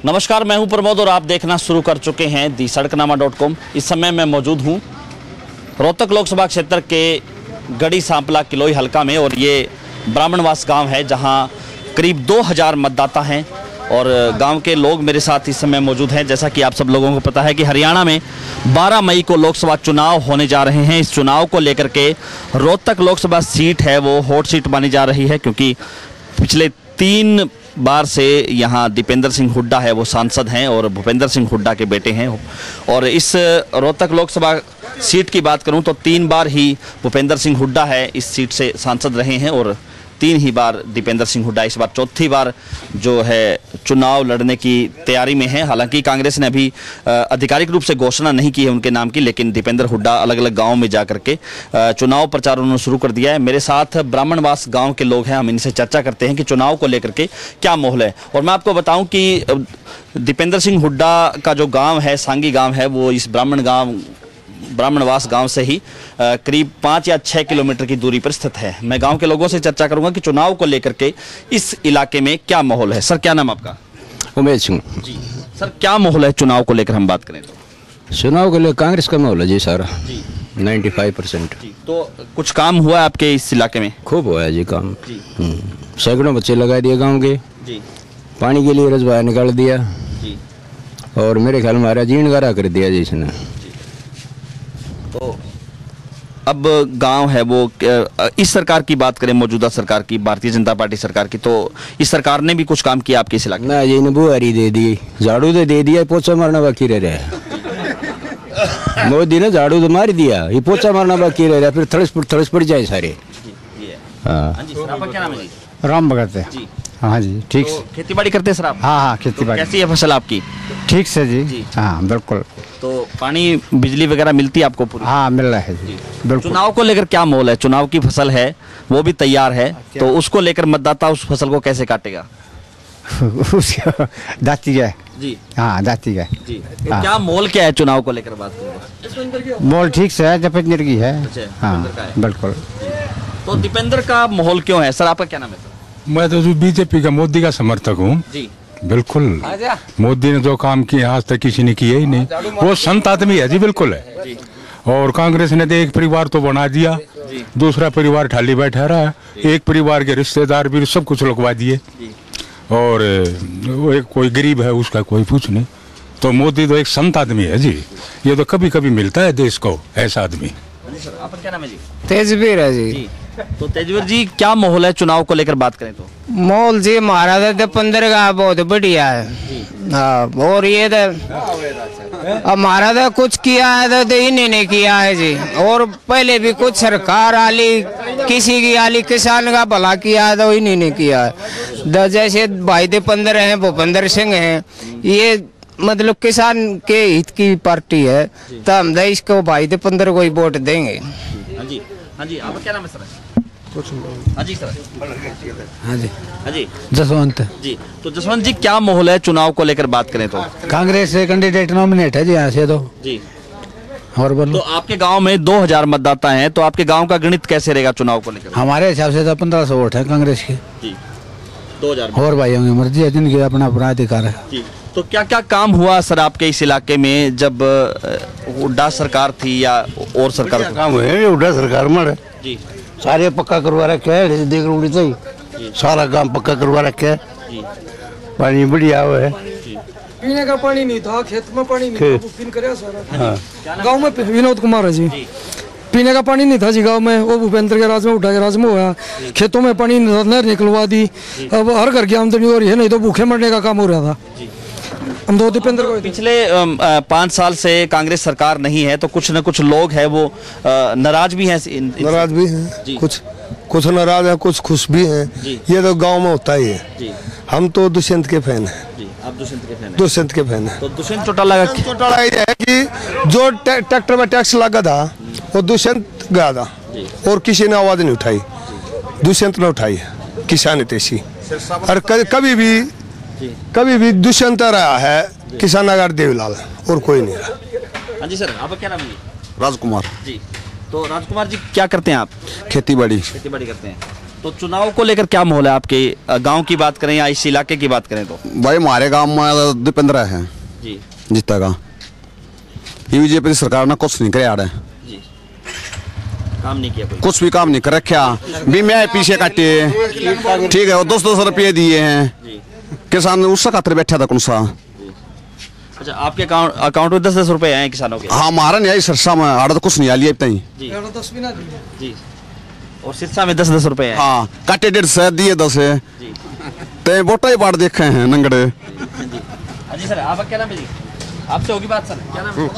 नमस्कार, मैं हूं प्रमोद और आप देखना शुरू कर चुके हैं दी सड़कनामा.com। इस समय मैं मौजूद हूं रोहतक लोकसभा क्षेत्र के गढ़ी सांपला किलोई हलका में और ये ब्राह्मणवास गांव है जहां करीब 2000 मतदाता हैं और गांव के लोग मेरे साथ इस समय मौजूद हैं। जैसा कि आप सब लोगों को पता है कि हरियाणा में 12 मई को लोकसभा चुनाव होने जा रहे हैं। इस चुनाव को लेकर के रोहतक लोकसभा सीट है वो हॉट सीट मानी जा रही है, क्योंकि पिछले 3 बार से यहाँ दीपेंद्र सिंह हुड्डा है वो सांसद हैं और भूपेंद्र सिंह हुड्डा के बेटे हैं। और इस रोहतक लोकसभा सीट की बात करूं तो 3 बार ही भूपेंद्र सिंह हुड्डा है इस सीट से सांसद रहे हैं और 3 ही बार दीपेंद्र सिंह हुड्डा इस बार चौथी बार जो है चुनाव लड़ने की तैयारी में है। हालांकि कांग्रेस ने अभी आधिकारिक रूप से घोषणा नहीं की है उनके नाम की, लेकिन दीपेंद्र हुड्डा अलग अलग गांवों में जाकर के चुनाव प्रचार उन्होंने शुरू कर दिया है। मेरे साथ ब्राह्मणवास गांव के लोग हैं, हम इनसे चर्चा करते हैं कि चुनाव को लेकर के क्या माहौल है। और मैं आपको बताऊं कि दीपेंद्र सिंह हुड्डा का जो गाँव है, सांगी गाँव है, वो इस ब्राह्मणवास गांव से ही करीब 5 या 6 किलोमीटर की दूरी पर स्थित है। मैं गांव के लोगों से चर्चा करूंगा कि चुनाव को लेकर के इस इलाके में क्या माहौल है। सर, क्या नाम आपका? उमेश सिंह जी। सर, क्या माहौल है चुनाव को लेकर हम बात करें तो? चुनाव के लिए कांग्रेस का माहौल है जी सारा जी। 95%। तो कुछ काम हुआ है आपके इस इलाके में? खूब हुआ है जी काम। सैकड़ों बच्चे लगा दिए गाँव के जी। पानी के लिए रजवाया निकाल दिया जी। और मेरे ख्याल में हमारा जीण गारा कर दिया जी इसने। तो अब गांव है वो इस सरकार की बात करें, मौजूदा सरकार की, भारतीय जनता पार्टी सरकार की, तो इस सरकार ने भी कुछ काम किया आपके इस इलाके में? ना जी, ने बुआरी दे दी, झाड़ू तो दे दिया, पोछा मारना बाकी रह रहा है। मोदी ने झाड़ू तो मार दिया, ये पोछा मारना बाकी रह रहा है, फिर थड़स पड़ जाए सारे। हाँ जी। सर, आपका क्या नाम है जी? राम भगत है जी। हाँ जी, ठीक से खेती बाड़ी करते हैं सर आप? हाँ, खेती बाड़ी। कैसी है फसल आपकी? ठीक से जी। हाँ, बिल्कुल। तो पानी बिजली वगैरह मिलती है आपको पूरी? हाँ, मिल रहा है जी, बिल्कुल। चुनाव को लेकर क्या माहौल है? चुनाव की फसल है वो भी तैयार है, तो उसको लेकर मतदाता उस फसल को कैसे काटेगा? उसका दाती है जी। हाँ, दाती है जी। तो क्या माहौल क्या है चुनाव को लेकर बात करें? मोल ठीक से है, दीपेंद्र की है। हाँ, बिल्कुल। तो दीपेंद्र का माहौल क्यों है? सर, आपका क्या नाम है सर? मैं तो बीजेपी का, मोदी का समर्थक हूँ जी। बिल्कुल, मोदी ने जो काम किए आज तक किसी ने किया ही नहीं। वो संत आदमी है जी, बिल्कुल है जी। और कांग्रेस ने तो एक परिवार तो बना दिया, दूसरा परिवार ठाली बैठा रहा है, एक परिवार के रिश्तेदार भी सब कुछ लुकवा दिए और वो एक कोई गरीब है उसका कोई पूछ नहीं। तो मोदी तो एक संत आदमी है जी, ये तो कभी कभी मिलता है देश को ऐसा आदमी। आपका क्या नाम है जी? तेजवीर है जी। तो तेजवीर जी, क्या माहौल है चुनाव को लेकर बात करें तो? मोल जी महाराजा दीपेंद्र का बहुत बढ़िया है। हाँ, और ये अब महाराजा कुछ किया है तो इन्हीं ने किया है जी। और पहले भी कुछ सरकार आली, किसी की आली, किसान का भला किया है तो इन्हीं ने किया है। जैसे भाई दीपेंद्र हैं, भूपेंद्र सिंह हैं, ये मतलब किसान के हित की पार्टी है, तो हम देश को भाई दीपेंद्र को ही वोट देंगे। हाँ जी। हाँ जी, आपका क्या नाम है सर? हाँ जी सर। हाँ जी। हाँ जी। जसवंत जी। तो जसवंत जी, क्या माहौल है चुनाव को लेकर बात करें तो? कांग्रेस से कैंडिडेट नॉमिनेट है जी यहाँ से तो जी। और बोलो। तो आपके गांव में 2000 मतदाता हैं, तो आपके गांव का गणित कैसे रहेगा चुनाव को लेकर? हमारे हिसाब से तो 1500 वोट है कांग्रेस के जी। 2000 और भाइयों की मर्जी है, जिनके अपना अपना अधिकार है जी। तो क्या क्या काम हुआ सर आपके इस इलाके में जब हुड्डा सरकार थी या और सरकार? काम हुए हुड्डा सरकार में जी। सारे पक्का करवा रखे है, देख रोड़ी तो सारा काम पक्का करवा रखे है। पानी बढ़िया है, पीने का पानी नहीं था, खेत में पानी नहीं था। गांव में विनोद कुमार है जी। पीने का पानी नहीं था जी गांव में, वो भूपेंद्र के राज में, उठा के राज में हुआ। खेतों में पानी नहर निकलवा दी, अब हर घर की आमदनी हो रही है, नहीं तो भूखे मरने का काम हो रहा था। हम दो दीपेंद्र को पिछले 5 साल से कांग्रेस सरकार नहीं है, तो कुछ न कुछ लोग हैं वो नाराज भी हैं। नाराज भी हैं, कुछ नाराज है, कुछ खुश भी हैं। ये तो गांव में होता ही है। हम तो दुष्यंत के फैन हैं। आप दुष्यंत के फैन हैं? दुष्यंत के फैन है। तो दुष्यंत चौटाला ये है कि जो ट्रैक्टर में टैक्स लगा था वो दुष्यंत गया था और किसी ने आवाज नहीं उठाई, दुष्यंत ने उठाई, किसान हितैषी। और कभी भी दुष्यंत रहा है किसान नगर देवीलाल, और कोई नहीं रहा। हाँ जी सर, आपका क्या नाम है? राजकुमार जी। तो राजकुमार जी, क्या करते हैं आप? खेती बाड़ी खेती बाड़ी करते हैं। तो चुनाव को लेकर क्या माहौल है आपके गांव की बात करें या इस इलाके की बात करें तो? भाई हमारे गांव में दीपेंद्र है जी जीतेगा। ये बीजेपी सरकार ने कुछ नहीं करे यार, जी काम नहीं किया कोई। कुछ भी काम नहीं कर रखा। बीमे पीछे काटे, ठीक है, वो 200 रुपये दिए हैं किसान ने, उससे खातर बैठा था कौन सा। अच्छा, आपके अकाउंट में 10-10 रुपए आए हैं किसानों के? हाँ, हमारा नहीं आई सरसा में, आड़ा तो कुछ नहीं आ लिया अब तक। जी, और सिरसा में 10-10 रुपए हैं। हाँ, काटे 150 दिए 10 है, ते वोटा ही बाढ़ देखे हैं नंगड़े। जी सर, आपका क्या नाम है जी? आपसे होगी बात सर, क्या नाम है?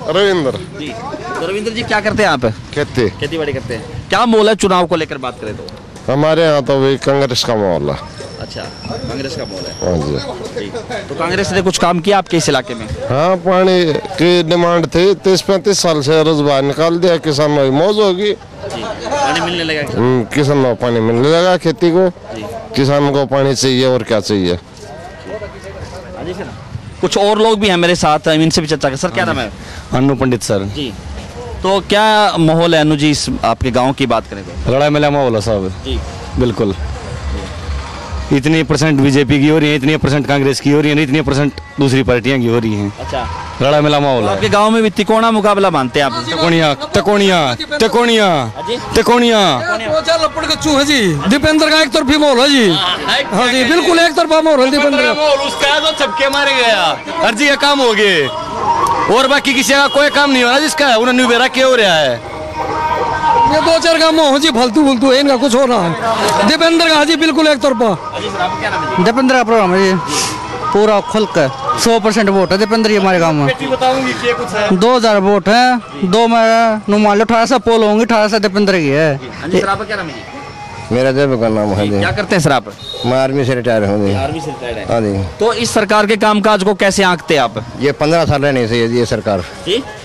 रविंद्र जी। तो रविंद्र जी क्या करते हैं आप? खेती बाड़ी करते हैं। क्या माहौल है चुनाव को लेकर बात करें तो? हमारे यहाँ तो वही कांग्रेस का माहौल है। अच्छा, कांग्रेस का माहौल है। हाँ जी। जी, तो कांग्रेस ने कुछ काम किया आपके इस इलाके में? हाँ, पानी की डिमांड थी, 30-35 साल से रोजगार निकाल दिया, किसानों की मौज होगी। पानी मिलने लगा? किसानों को पानी मिलने लगा, खेती को, किसानों को पानी चाहिए और क्या चाहिए। कुछ और लोग भी हैं मेरे साथ, इनसे भी चर्चा कर। सर क्या नाम है? अन्नू पंडित सर। जी, तो क्या माहौल है अनु जी इस आपके गांव की बात करें तो? लड़ाई मिला माहौल है साहब। जी बिल्कुल, इतनी % बीजेपी की हो रही है, इतनी % कांग्रेस की हो रही है, इतनी % दूसरी पार्टियां की हो रही हैं। अच्छा, लड़ा मिला माहौल है। आपके गांव में भी तिकोना मुकाबला मानते हैं आप? तकोनिया तकोनिया तकोनिया तकोनिया लपड़ कच्चू है जी। दीपेंद्र का एक तरफी माहौल है जी। हाँ जी, बिल्कुल एक तरफा माहौल है दीपेंद्र का। उसका तो छपके मारे गया, हर जी का काम हो गए और बाकी किसी का कोई काम नहीं हो रहा जिसका उन्होंने बेरा क्या हो रहा है। ये 2-4 काम हो जी, फालतू फुलतू है, इनका कुछ हो रहा है। दीपेंद्र का जी बिल्कुल एक तरफा। दीपेंद्र का प्रोग्राम है जी, पूरा खुल कर 100% वोट है दीपेंद्र जी हमारे गांव में। 2000 वोट है, 2 में नुमान 1800 पोल होंगे, 1800 दीपेंद्र की है। मेरा देव का नाम है। क्या करते हैं सर आप? मैं आर्मी से रिटायर हूँ। आर्मी से रिटायर्ड है। हाँ जी। तो इस सरकार के कामकाज को कैसे आंकते हैं आप? ये 15 साल रहनी चाहिए ये सरकार।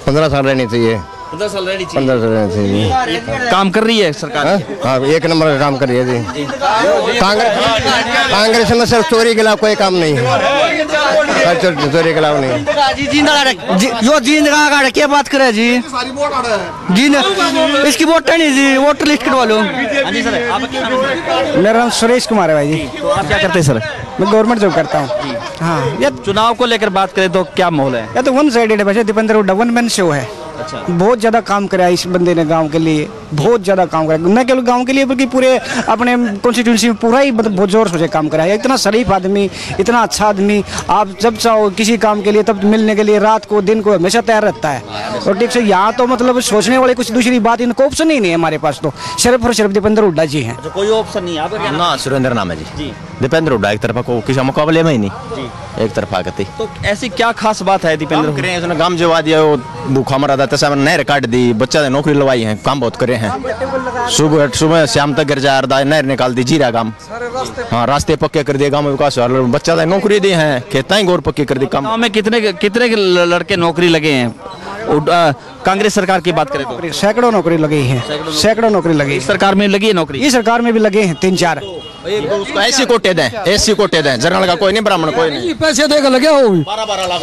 15 साल रहनी चाहिए। 15 साल रहनी 15 साल रहनी चाहिए। काम कर रही है सरकार? हाँ, एक नंबर का काम कर रही है जी। कांग्रेस में सिर्फ चोरी के खिलाफ कोई काम नहीं है, चोरी के खिलाफ नहीं। जो जींद का क्या बात करे जी, जींद इसकी वोट नहीं जी, वोटर लिस्ट कटवा लो। मेरा नाम सुरेश कुमार है भाई जी। तो आप क्या करते हैं सर? मैं गवर्नमेंट जॉब करता हूँ। हाँ, ये चुनाव को लेकर बात करें तो क्या माहौल है? या तो वन साइडेड है वैसे, Deepender Hooda one man show है। अच्छा, बहुत ज्यादा काम करा इस बंदे ने गांव के लिए, बहुत ज्यादा काम करा, न केवल गांव के लिए बल्कि पूरे अपने कॉन्स्टिट्यूंसी में पूरा ही मतलब बहुत जोर से काम करा है। इतना शरीफ आदमी, इतना अच्छा आदमी, आप जब चाहो किसी काम के लिए तब मिलने के लिए रात को दिन को हमेशा तैयार रहता है। और ठीक से यहाँ तो मतलब सोचने वाले कुछ दूसरी बात, इनको ऑप्शन ही नहीं है हमारे पास, तो सिर्फ और सिर्फ दीपेंद्र हुड्डा जी हैं। कोई ऑप्शन नहीं है ना। सुरेंद्र नाम है जी। दीपेंद्र हुड्डा एक तरफा को किसी मुकाबले में ही नहीं, एक तरफा करती। तो ऐसी क्या खास बात है दीपेंद्र? उसने गांव जवा दिया, वो भूखा मरा था, तैसे नहर काट दी, बच्चा ने नौकरी लगवाई है, काम बहुत करे हैं। सुबह शाम तक गिर जा रहा, नहर निकाल दी, जीरा गांव। हाँ, रास्ते पक्के कर दिए, गांव में विकास हुआ, बच्चा ने नौकरी दी है, खेता ही गौर पक्के कर दी। गांव में कितने लड़के नौकरी लगे हैं? कांग्रेस सरकार की बात करें तो सैकड़ों नौकरी लगी है, सैकड़ों नौकरी लगी। इस सरकार में लगी है नौकरी? इस सरकार में भी लगे हैं 3-4। ऐसी कोटे दें, ऐसी कोटे दें, जनरल का कोई नहीं, ब्राह्मण कोई नहीं। पैसे देगा लगे हो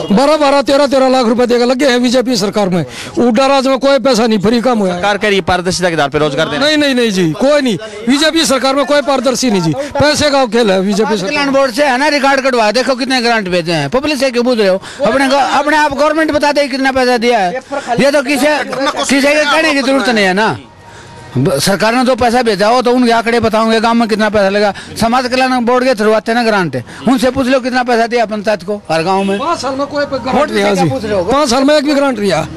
12-12, 13-13 लाख रुपए देगा लगे हैं बीजेपी सरकार में। उड्डा राज में कोई पैसा नहीं, फ्री काम हुआ। सरकार कह रही पारदर्शिता के आधार पर रोजगार देना। नहीं जी, कोई नहीं, बीजेपी सरकार में कोई पारदर्शी नहीं जी, पैसे का खेल है बीजेपी सरकार। बोर्ड से है ना, रिकॉर्ड कटवा देखो कितने ग्रांट भेजे हैं, पब्लिक से क्यों पूछ रहे हो? अपने आप गवर्नमेंट बता दे कितना पैसा दिया है। ये तो किसी के कहने की जरूरत नहीं है ना, सरकार ने जो पैसा भेजा हो तो उनके आंकड़े बताओगे, गांव में कितना पैसा लगा। समाज कल्याण बोर्ड के थ्रू आते हैं ना ग्रांट, उनसे पूछ लो कितना पैसा दिया पंचायत को हर गांव में। 5 साल में कोई ग्रांट दिया जी, 5 साल में एक भी ग्रांट दिया।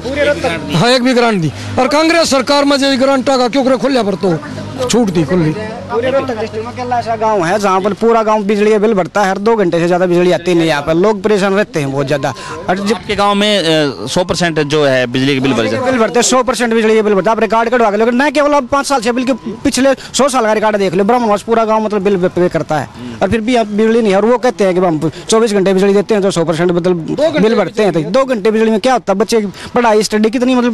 हाँ, एक भी ग्रांट दी। और कांग्रेस सरकार में जो ग्रांट का क्यों खुलिया पर तो छूट दी खुली। पूरे रोहतक डिस्ट्रिक्ट में केला ऐसा गांव है जहाँ पर पूरा गांव बिजली का बिल भरता है, हर 2 घंटे से ज्यादा बिजली आती नहीं। यहाँ पर लोग परेशान रहते हैं बहुत ज्यादा। और आपके गांव में 100% जो है बिजली के बिल भरते हैं? 100% बिजली के बिल भरता है। आप रिकॉर्ड कटवा के लेकिन न केवल आप 5 साल से बल्कि पिछले 100 साल का रिकॉर्ड देख लो, ब्राह्मणवास पूरा गाँव मतलब बिल पे करता है और फिर भी बिजली नहीं है। और वो कहते हैं कि हम 24 घंटे बिजली देते हैं तो 100% मतलब बिल भरते हैं। तो 2 घंटे बिजली में क्या होता है? बच्चे की पढ़ाई स्टडी कितनी मतलब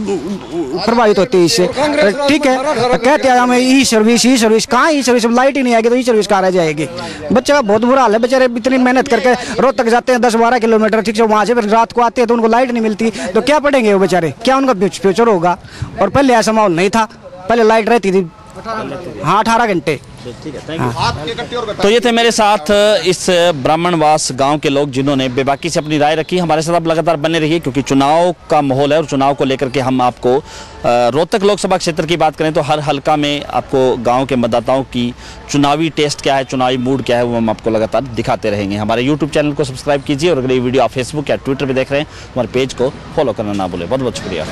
प्रभावित होती है इससे। ठीक है, कहते हैं हमें ई सर्विस कहाँ, ई सर्विस लाइट ही नहीं आएगी तो ई सर्विस कहाँ रह जाएगी। बच्चे का बहुत बुरा हाल है, बेचारे इतनी मेहनत करके रोहतक जाते हैं 10-12 किलोमीटर, ठीक है, वहाँ से फिर रात को आते हैं तो उनको लाइट नहीं मिलती, तो क्या पढ़ेंगे वो बेचारे, क्या उनका फ्यूचर होगा? और पहले ऐसा माहौल नहीं था, पहले लाइट रहती थी हाँ 18 घंटे। ठीक है, थैंक यू। तो ये थे मेरे साथ इस ब्राह्मणवास गांव के लोग जिन्होंने बेबाकी से अपनी राय रखी। हमारे साथ आप लगातार बने रहिए क्योंकि चुनाव का माहौल है और चुनाव को लेकर के हम आपको रोहतक लोकसभा क्षेत्र की बात करें तो हर हलका में आपको गांव के मतदाताओं की चुनावी टेस्ट क्या है, चुनावी मूड क्या है, वो हम आपको लगातार दिखाते रहेंगे। हमारे यूट्यूब चैनल को सब्सक्राइब कीजिए और अगर ये वीडियो आप फेसबुक या ट्विटर पर देख रहे हैं हमारे पेज को फॉलो करना ना भूलें। बहुत बहुत शुक्रिया।